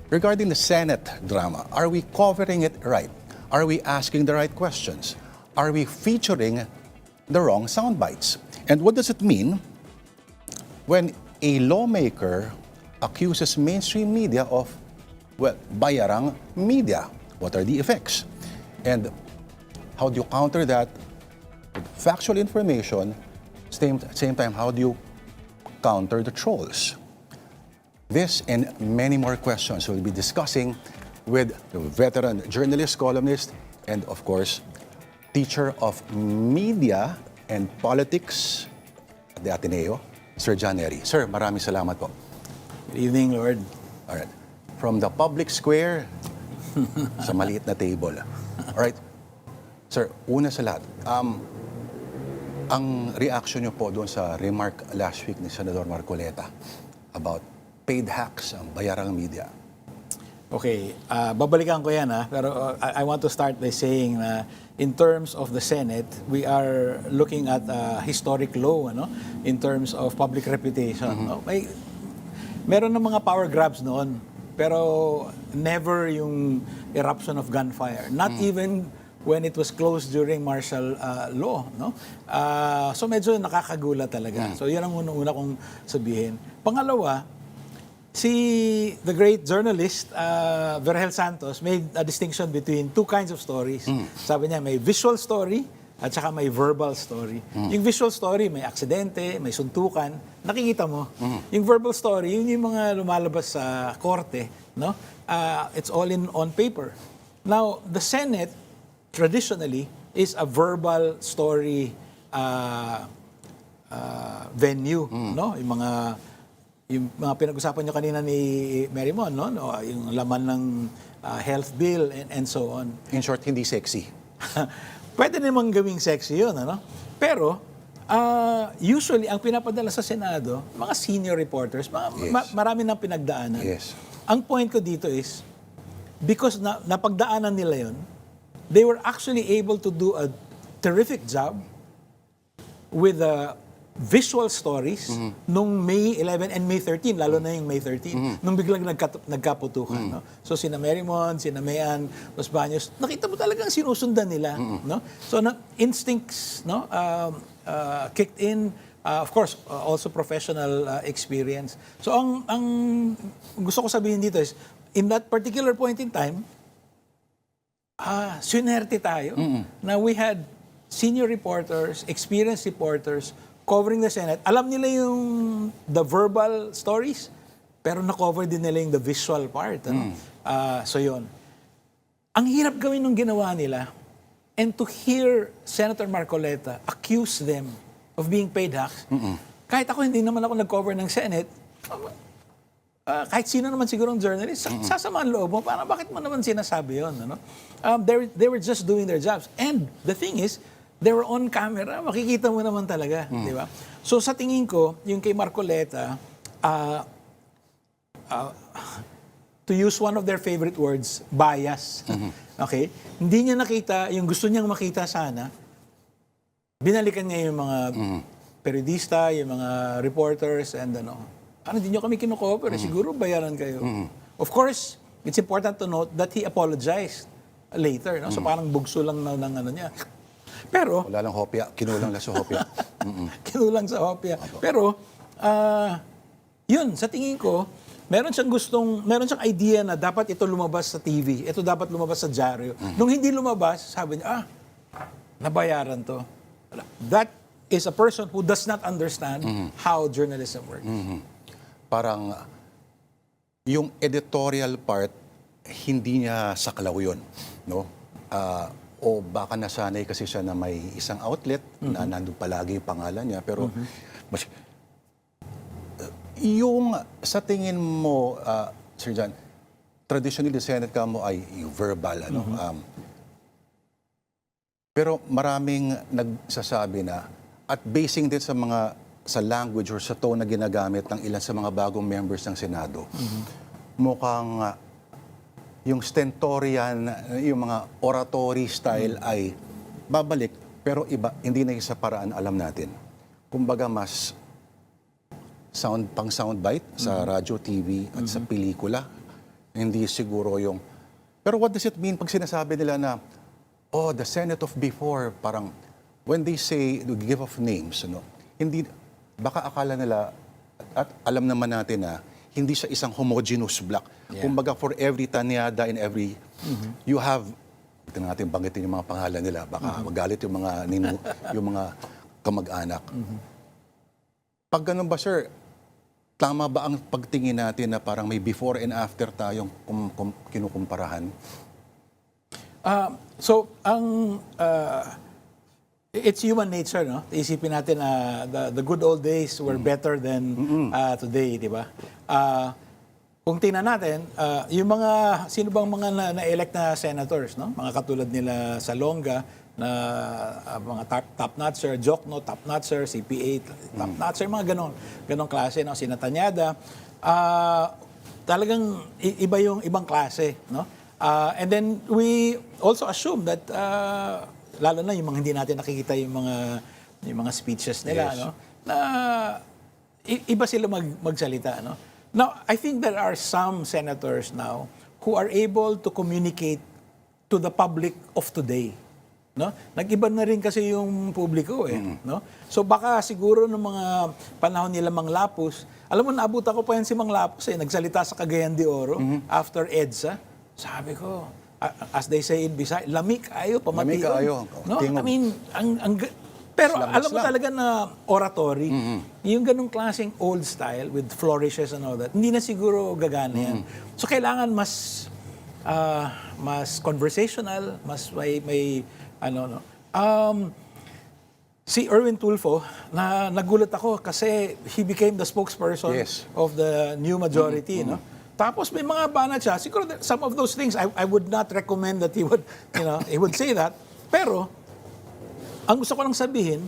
regarding the Senate drama, are we covering it right? Are we asking the right questions? Are we featuring the wrong sound bites? And what does it mean when a lawmaker accuses mainstream media of, well, bayarang media? What are the effects? And how do you counter that with factual information? Same time, how do you counter the trolls? This and many more questions we'll be discussing with the veteran journalist, columnist, and of course, teacher of media and politics at the Ateneo, Sir John Nery. Sir, maraming salamat po. Good evening, Lord. Alright. From the public square sa maliit na table. Alright. Sir, una sa lahat, ang reaction niyo po doon sa remark last week ni Senador Marcoleta about paid hacks ang bayarang media. Okay, babalikan ko yan pero I want to start by saying na in terms of the Senate, we are looking at a historic low in terms of public reputation. No? Meron ng mga power grabs noon, pero never yung eruption of gunfire. Not even when it was closed during martial law. No? So medyo nakakagulat talaga. So yun ang una kong sabihin. Pangalawa, the great journalist, Vergel Santos, made a distinction between two kinds of stories. Sabi niya, may visual story at saka may verbal story. Yung visual story, may aksidente, may suntukan, nakikita mo. Yung verbal story, yun yung mga lumalabas sa korte. No? It's all on paper. Now, the Senate, traditionally, is a verbal story venue. No? Yung mga pinag-usapan nyo kanina ni Mary Mon, yung laman ng health bill and so on. In short, hindi sexy. Pwede namang gawing sexy yun, Pero, usually, ang pinapadala sa Senado, mga senior reporters, marami nang pinagdaanan. Yes. Ang point ko dito is, because napagdaanan nila yun, they were actually able to do a terrific job with the visual stories nung May 11 and May 13, lalo na yung May 13, nung biglang nagkaputukan. No? So sina Mary Mon, sina Mayan, Los Baños, nakita mo talagang sinusundan nila. No? So instincts kicked in, of course, also professional experience. So ang gusto ko sabihin dito is, in that particular point in time, swinerte tayo na we had senior reporters, experienced reporters, covering the Senate. Alam nila yung the verbal stories, pero na-cover din nila yung the visual part. So yun. Ang hirap gawin nung ginawa nila, and to hear Senator Marcoleta accuse them of being paid hacks, kahit ako hindi naman ako nag-cover ng Senate, kahit sino naman siguro ng journalist, sasama ang loob mo, parang bakit mo naman sinasabi yun? They were just doing their jobs. And the thing is, they were on camera, makikita mo naman talaga, di ba? So sa tingin ko, yung kay Marcoleta, to use one of their favorite words, bias. Okay? Hindi niya nakita, yung gusto niyang makita sana, binalikan niya yung mga periodista, yung mga reporters, and hindi niyo kami kinukover, siguro bayaran kayo. Of course, it's important to note that he apologized later. So parang bugso lang ng niya. Pero wala lang hopya, kinulang lang sa hopya. Kinulang sa hopya. Pero yun, sa tingin ko, meron siyang idea na dapat ito lumabas sa TV, ito dapat lumabas sa dyaryo. Nung hindi lumabas, sabi niya, nabayaran to. That is a person who does not understand how journalism works. Parang yung editorial part, hindi niya saklaw yun, no? O baka nasanay kasi siya na may isang outlet na nandun palagi yung pangalan niya. Pero yung sa tingin mo, Sir John, traditionally the Senate ka mo ay verbal. Pero maraming nagsasabi na, at basing din sa language or sa tone na ginagamit ng ilan sa mga bagong members ng Senado, mukhang yung stentorian, yung mga oratory style ay babalik, pero iba, hindi na sa paraan alam natin. Kumbaga mas pang soundbite sa radyo, TV at sa pelikula. Hindi siguro yung... Pero what does it mean pag sinasabi nila na, oh, the Senate of before, parang when they say, give of names, hindi, baka akala nila, at alam naman natin na, hindi siya isang homogeneous block. Yeah. Kumbaga, for every tanyada in every, you have, ito na natin banggitin yung mga pangalan nila, baka magalit yung mga, yung mga kamag-anak. Pag ganun ba, sir, tama ba ang pagtingin natin na parang may before and after tayong kinukumparahan? It's human nature, no? Isipin natin na the good old days were better than today, di ba? Kung tingnan natin, yung mga, sino bang mga na-elect na senators, no? Mga katulad nila Salonga, na mga top-notcher, Jokno, top-notcher, CPA, top-notcher, mga ganong klase, no? Sina Tanyada. Talagang iba yung ibang klase, no? And then we also assume that lalo na yung mga hindi natin nakikita yung mga speeches nila, Yes. no? Na iba sila magsalita, no? Now, I think there are some senators now who are able to communicate to the public of today, no? Nag-iba na rin kasi yung publiko, no? So baka siguro ng mga panahon nila Mang Lapus, alam mo, naabutan ko pa yan si Mang Lapus, nagsalita sa Cagayan de Oro after EDSA. Sabi ko, as they say in Bisaya, lamig kayo, pamatiyon. Lamig kayo. No? Tingog. I mean, pero Slang na alam mo slang. talaga na oratory, yung ganung klaseng old style with flourishes and all that, hindi na siguro gagana yan. So kailangan mas conversational, mas may ano, no. Si Erwin Tulfo, nagulat ako kasi he became the spokesperson Yes. of the new majority, no? Tapos may mga banat siya. Siguro some of those things I would not recommend that he would say that. Pero ang gusto ko lang sabihin,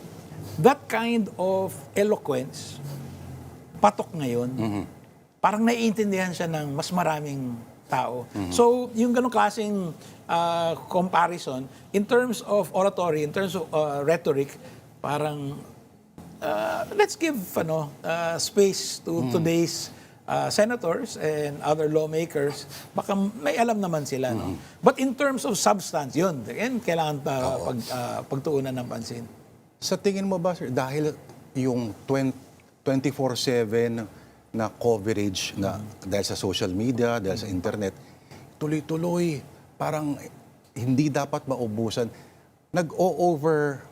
that kind of eloquence, patok ngayon, parang naiintindihan siya ng mas maraming tao. So, yung ganong klaseng comparison, in terms of oratory, in terms of rhetoric, parang let's give space to today's senators and other lawmakers, baka may alam naman sila. No? But in terms of substance, yun kailangan pagtuunan ng pansin. Sa tingin mo ba, sir, dahil yung 24/7 na coverage na dahil sa social media, dahil sa internet, tuloy-tuloy, parang hindi dapat maubusan, nag-o-over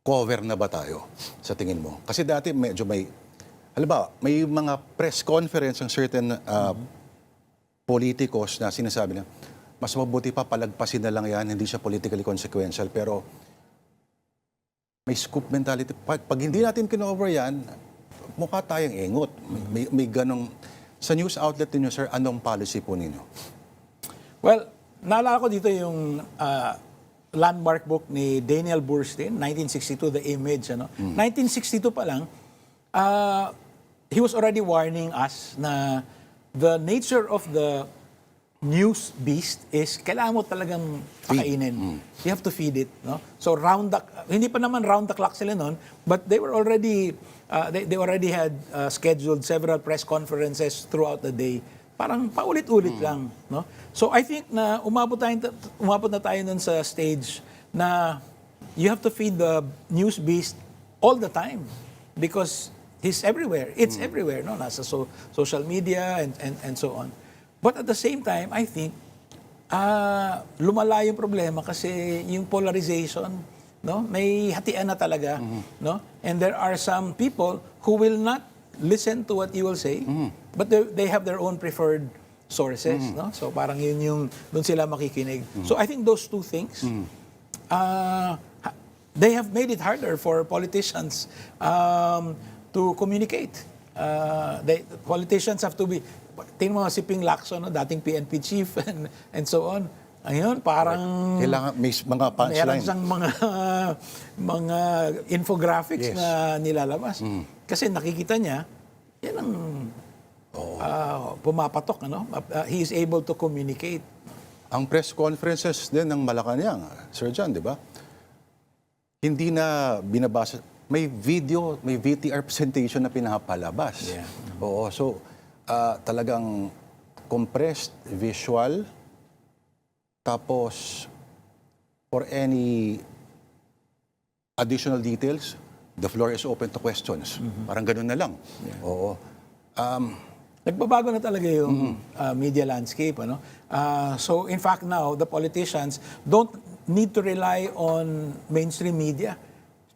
cover na ba tayo sa tingin mo? Kasi dati medyo halimbawa, may mga press conference ng certain politikos na sinasabi na mas mabuti pa palagpasin na lang yan, hindi siya politically consequential. Pero may scoop mentality. Pag hindi natin kinover yan, mukha tayong engot. May ganong... Sa news outlet ninyo, sir, anong policy po ninyo? Well, naalala ko dito yung landmark book ni Daniel Burstein, 1962, The Image. 1962 pa lang, he was already warning us na the nature of the news beast is kailangan mo talagang pakainin. You have to feed it. No? So hindi pa naman round the clock sila noon, but they were already, they already had scheduled several press conferences throughout the day. Parang paulit-ulit lang. No? So I think na umabot na tayo nun sa stage na you have to feed the news beast all the time because he's everywhere. It's everywhere, no? Nasa social media and so on. But at the same time, I think lumala yung problema kasi yung polarization, no? May hatian na talaga, no? And there are some people who will not listen to what you will say, but they have their own preferred sources, no? So parang yun yung doon sila makikinig. So I think those two things they have made it harder for politicians to communicate. Politicians have to be, tingnan mo si Ping Lacson, no, dating PNP chief and so on. Ayun, parang Kailangan may mga meron punchline. siyang mga infographics Yes. na nilalabas. Kasi nakikita niya, yan ang pumapatok. Ano? He is able to communicate. Ang press conferences din ng Malacanang, Sir John, di ba? Hindi na binabasa. May video, may VTR presentation na pinapalabas. Yeah. Oo, so talagang compressed visual, tapos for any additional details, the floor is open to questions. Parang ganun na lang. Oo. Nagbabago na talaga yung media landscape. Ano? So in fact now, the politicians don't need to rely on mainstream media.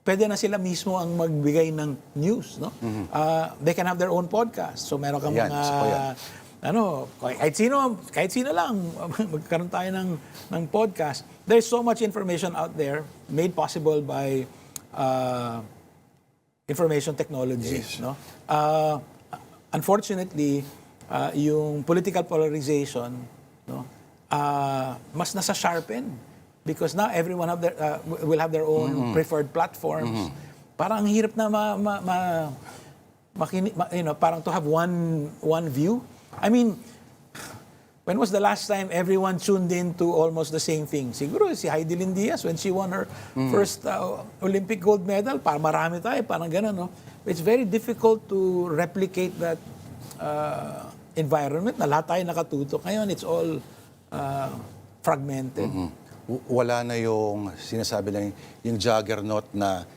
Pwede na sila mismo ang magbigay ng news. No? They can have their own podcast. So meron kang Yan, mga... isa pa yan. kahit sino lang, magkaroon tayo ng podcast. There's so much information out there made possible by information technology. Yes. No? Unfortunately, yung political polarization, no, mas nasa sharpen because now everyone will have their own preferred platforms. Parang ang hirap na parang to have one view. I mean, when was the last time everyone tuned in to almost the same thing? Siguro si Heidi Diaz when she won her first Olympic gold medal, parang marami tayo, parang gano'n, no? It's very difficult to replicate that environment na lahat tayo nakatutok. Ngayon, it's all fragmented. Wala na yung sinasabi lang, yung juggernaut na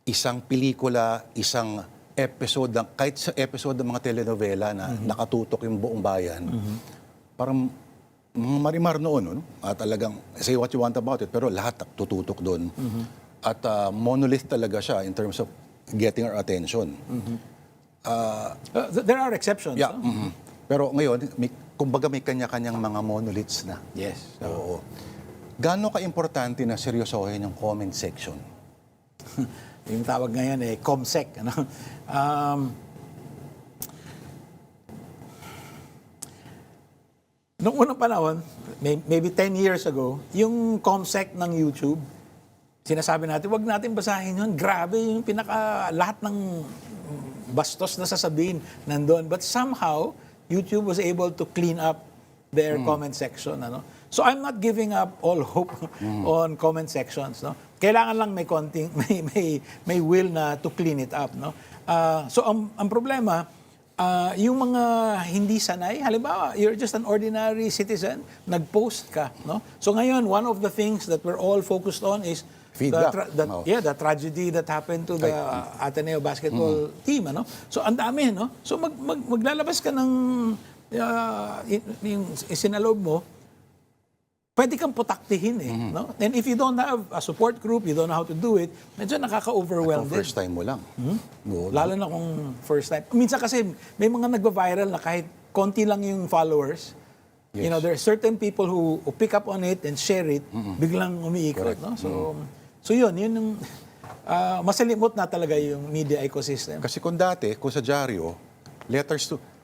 isang pelikula, isang episode, kahit sa episode ng mga telenovela na nakatutok yung buong bayan, parang mga marimar noon, no? Talagang say what you want about it, pero lahat tututok doon. At monolith talaga siya in terms of getting our attention. There are exceptions. Yeah. No? Pero ngayon, kumbaga may kanya-kanyang mga monoliths na. Yes. Oo. Gaano ka-importante na seryosohin yung comment section? Yung tawag ngayon ComSec. Ano? Noong unang panahon, maybe 10 years ago, yung ComSec ng YouTube, sinasabi natin, wag natin basahin yun. Grabe yung lahat ng bastos na sasabihin nandun. But somehow, YouTube was able to clean up their comment section. Ano? So I'm not giving up all hope on comment sections. No? Kailangan lang may konting, may will na to clean it up. No? So ang problema, yung mga hindi sanay, halimbawa, you're just an ordinary citizen, nag-post ka. No? So ngayon, one of the things that we're all focused on is Feedback. the tragedy that happened to the Ateneo basketball team. Ano? So ang dami, no? So maglalabas ka ng yung isinalob mo, pwede kang putaktihin no? And if you don't have a support group, you don't know how to do it, medyo nakaka-overwhelm Kung first time mo lang. Oo. Lalo na kung first time. Minsan kasi may mga nagva-viral na kahit konti lang yung followers. Yes. You know, there are certain people who pick up on it and share it, biglang umiikot. No? So yun yung masalimot na talaga yung media ecosystem. Kasi kung dati, kung sa dyaryo,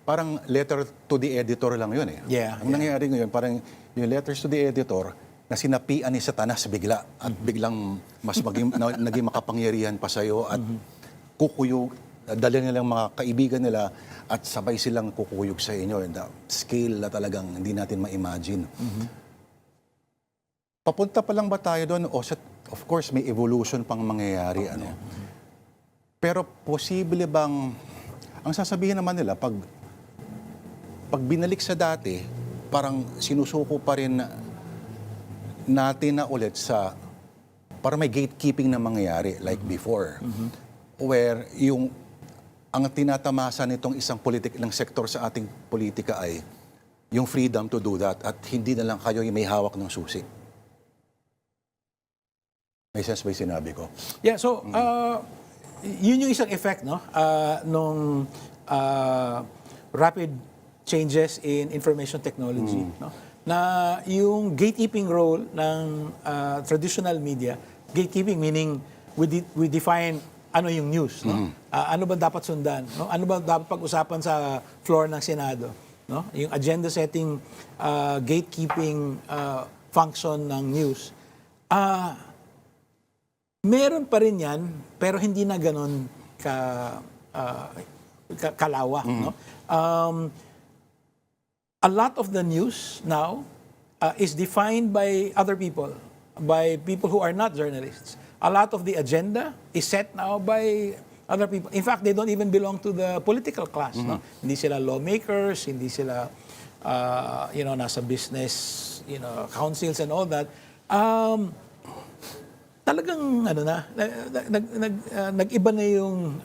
parang letter to the editor lang yun eh. Yeah, Ang nangyayari ngayon, parang yung letters to the editor na sinapian ni Satanas bigla at biglang mas naging makapangyarihan pa sa'yo at kukuyog, dala nilang mga kaibigan nila at sabay silang kukuyog sa inyo. The scale na talagang hindi natin ma-imagine. Papunta pa lang ba tayo doon? Of course, may evolution pang mangyayari. Ano? Pero posible bang, ang sasabihin naman nila, pag binalik sa dati, parang sinusuko pa rin natin na ulit para may gatekeeping na mangyayari like before. Where ang tinatamasa nitong isang ng sektor sa ating politika ay yung freedom to do that at hindi na lang kayo yung may hawak ng susi. May sense ba yung sinabi ko? Yeah, so yun yung isang effect, no? Nung rapid changes in information technology, no? Na yung gatekeeping role ng traditional media, gatekeeping meaning we define ano yung news, no? Ano ba dapat sundan, no? Ano ba dapat pag-usapan sa floor ng Senado, no? Yung agenda setting, gatekeeping function ng news. Meron pa rin yan, pero hindi na ganun kalawak, no? A lot of the news now is defined by other people, by people who are not journalists. A lot of the agenda is set now by other people. In fact, they don't even belong to the political class. No? Hindi sila lawmakers, hindi sila nasa business, councils and all that, talagang nag-iba na yung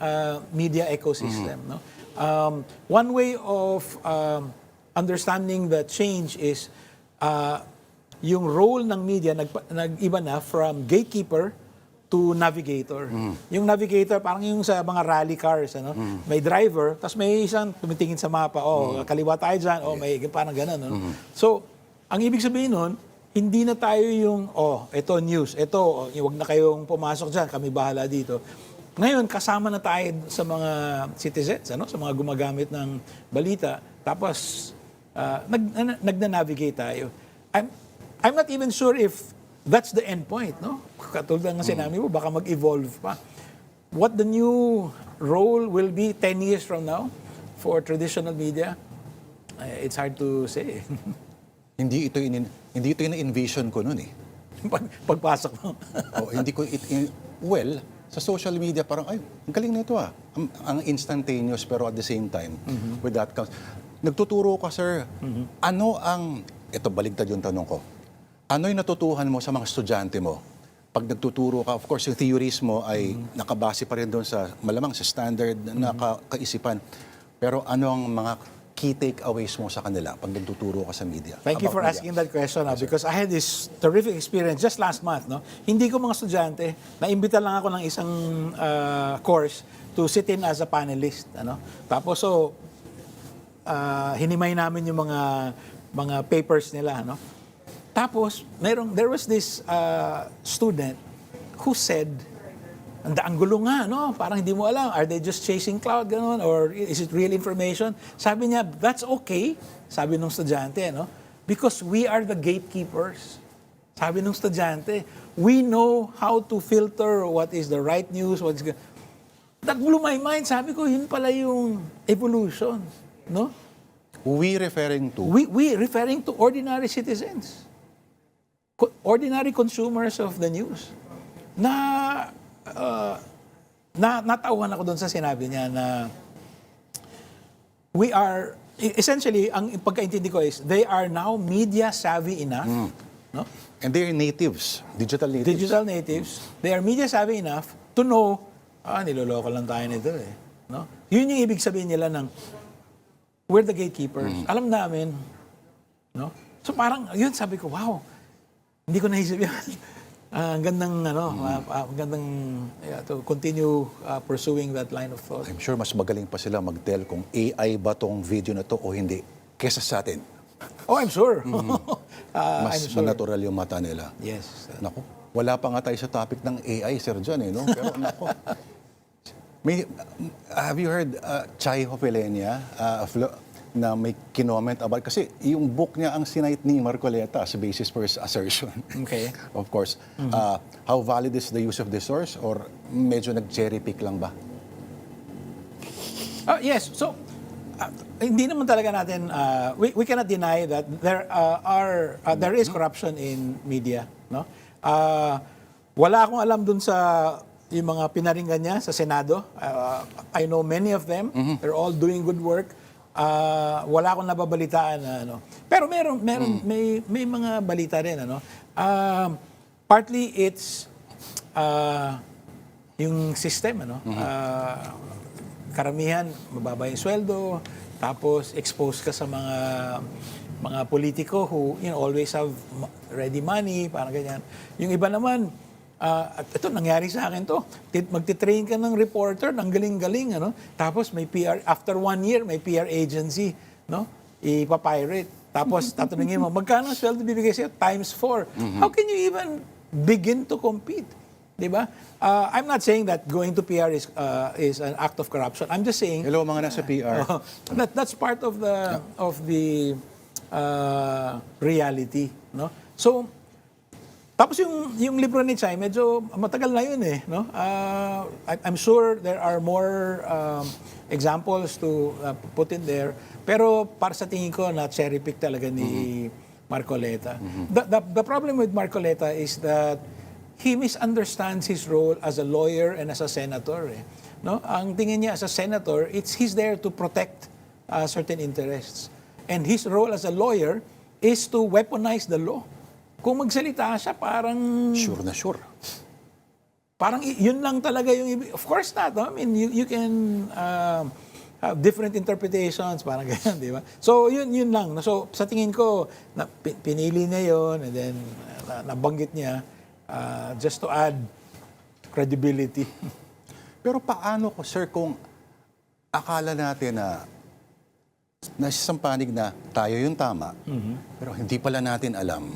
media ecosystem, no? One way of understanding the change is yung role ng media nag-iba na from gatekeeper to navigator. Yung navigator parang yung sa mga rally cars, may driver, tapos may isang tumitingin sa mapa, kaliwa tayo dyan, may parang gano'n. No? So, ang ibig sabihin nun, hindi na tayo yung, ito news, huwag na kayong pumasok dyan, kami bahala dito. Ngayon, kasama na tayo sa mga citizens, sa mga gumagamit ng balita, tapos nagna-navigate tayo. I'm not even sure if that's the end point, no? Katulad ng sinabi mo, baka mag-evolve pa. What the new role will be 10 years from now for traditional media, it's hard to say. Hindi ito yung envision ko noon eh. Pagpasok mo. Hindi ko sa social media parang ang galing nito ah. Ang instantaneous pero at the same time with that comes. Nagtuturo ka, sir. Ito baligtad yung tanong ko. Ano yung natutuhan mo sa mga estudyante mo? Pag nagtuturo ka, of course, yung theories mo ay nakabase pa rin doon sa malamang sa standard na kaisipan. Pero ano ang mga key takeaways mo sa kanila pag nagtuturo ka sa media? Thank you for asking that question because I had this terrific experience just last month. No? Hindi ko mga estudyante, naimbita lang ako ng isang course to sit in as a panelist. Tapos hinimay namin yung mga papers nila. Tapos there was this student who said, ang gulo nga, no? Parang hindi mo alam. Are they just chasing cloud, gano'n? Or is it real information? Sabi niya, that's okay. Sabi nung estudyante, no? Because we are the gatekeepers. Sabi nung estudyante, we know how to filter what is the right news, what's good. That blew my mind. Sabi ko, yun pala yung evolution, no? We referring to? We referring to ordinary citizens. Ordinary consumers of the news. Natauhan ako doon sa sinabi niya na we are, essentially, ang pagkaintindi ko is, they are now media savvy enough, no? And they're natives, digital natives. Digital natives. They are media savvy enough to know, niloloko lang tayo nito eh. No? Yun yung ibig sabihin nila ng, we're the gatekeepers. Alam namin. No? So parang, yun sabi ko, wow, hindi ko naisip yan. Ang gandang, to continue pursuing that line of thought. I'm sure mas magaling pa sila mag-tell kung AI ba tong video na to o hindi kesa sa atin. Oh, I'm sure. Mas I'm sure. natural yung mata nila. Yes. Nako, wala pa nga tayo sa topic ng AI, Sir John, no? Pero nako. Have you heard Chai Hopelenia na may kinoment about, kasi yung book niya ang sinite ni Marcoleta as a basis for his assertion. Okay. Of course. How valid is the use of this source or medyo nag-cherry pick lang ba? Yes. So, hindi naman talaga natin, we cannot deny that there is corruption in media. No? Wala akong alam dun sa yung mga pinaringgan niya sa Senado. I know many of them. They're all doing good work. Wala akong nababalitaan na Pero may mga balita rin partly it's yung system karamihan mababa yung sweldo, tapos expose ka sa mga politiko who always have ready money, parang ganyan. Yung iba naman ito, nangyari sa akin to. Magti-train ka ng reporter, ng galing-galing, Tapos may PR, after 1 year, may PR agency, ipapirate. Tapos tatanungin mo, magkano ang sweldo bibigay sa'yo? ×4. How can you even begin to compete? Diba? I'm not saying that going to PR is an act of corruption. I'm just saying... Hello, mga nasa PR. That's part of the reality. No? So, tapos yung libro ni Chai, medyo matagal na yun I'm sure there are more examples to put in there. Pero para sa tingin ko, na cherry pick talaga ni Marcoleta. The problem with Marcoleta is that he misunderstands his role as a lawyer and as a senator. No? Ang tingin niya as a senator, he's there to protect certain interests. And his role as a lawyer is to weaponize the law. Kung magsalita siya, parang Sure na sure. yun lang talaga yung of course not, no? I mean you can have different interpretations, parang ganyan, di ba? So yun lang. So sa tingin ko pinili niya yun, and then nabanggit niya just to add credibility. Pero paano ko, sir, kung akala natin na nasa isang panig na tayo yung tama, pero hindi pala natin alam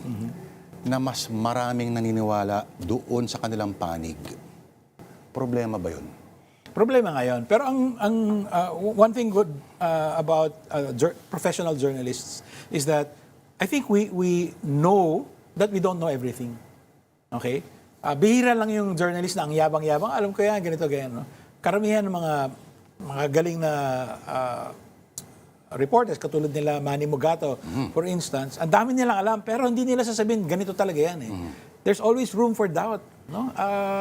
na mas maraming naniniwala doon sa kanilang panig. Problema ba yun? Problema ngayon. Pero one thing good about professional journalists is that I think we know that we don't know everything. Okay? Bihira lang yung journalist na ang yabang-yabang. Alam ko yan, ganito, ganyan. No? Karamihan ng mga galing na reporters, katulad nila Manny Mugato, for instance, ang dami nilang alam, pero hindi nila sasabihin, ganito talaga yan. Eh. There's always room for doubt. No?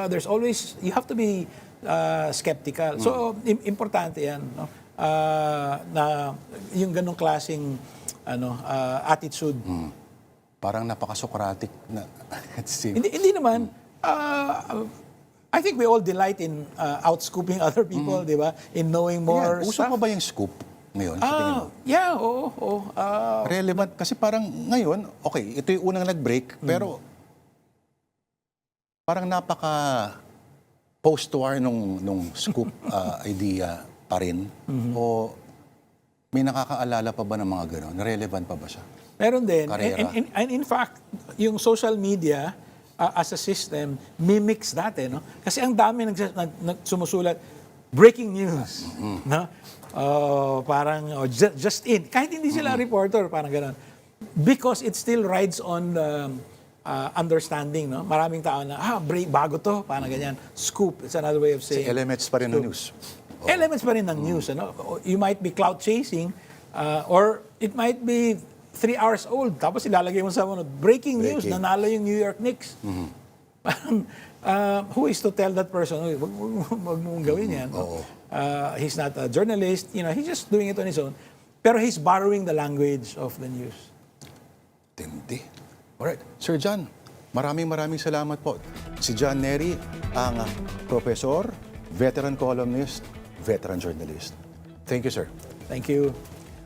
There's always, you have to be skeptical. So, importante yan. No? Na yung ganong klaseng attitude. Parang napaka-Socratic na. Hindi naman. I think we all delight in outscooping other people, di ba? In knowing more Uso stuff. pa ba yung scoop ngayon? Sa tingin mo? Yeah, oo. Relevant. Kasi parang ngayon, okay, ito yung unang nag-break, pero parang napaka post-war nung scoop idea pa rin. O may nakakaalala pa ba ng mga gano'n? Relevant pa ba siya? Meron din. Karera. And in fact, yung social media as a system mimics that, no? Kasi ang dami sumusulat, breaking news, no? Parang just in. Kahit hindi sila reporter, parang gano'n. Because it still rides on understanding, no? Maraming tao na, bago to, parang ganyan. Scoop, it's another way of saying. Elements pa rin ng news. Elements pa rin ng news, ano? You might be clout chasing, or it might be 3 hours old, tapos ilalagay mo sa breaking news, nanalo yung New York Knicks. Parang, who is to tell that person, wag mong gawin yan. He's not a journalist, he's just doing it on his own. Pero he's borrowing the language of the news. Tindi. Alright. Sir John, maraming salamat po. Si John Nery, ang professor, veteran columnist, veteran journalist. Thank you, sir. Thank you.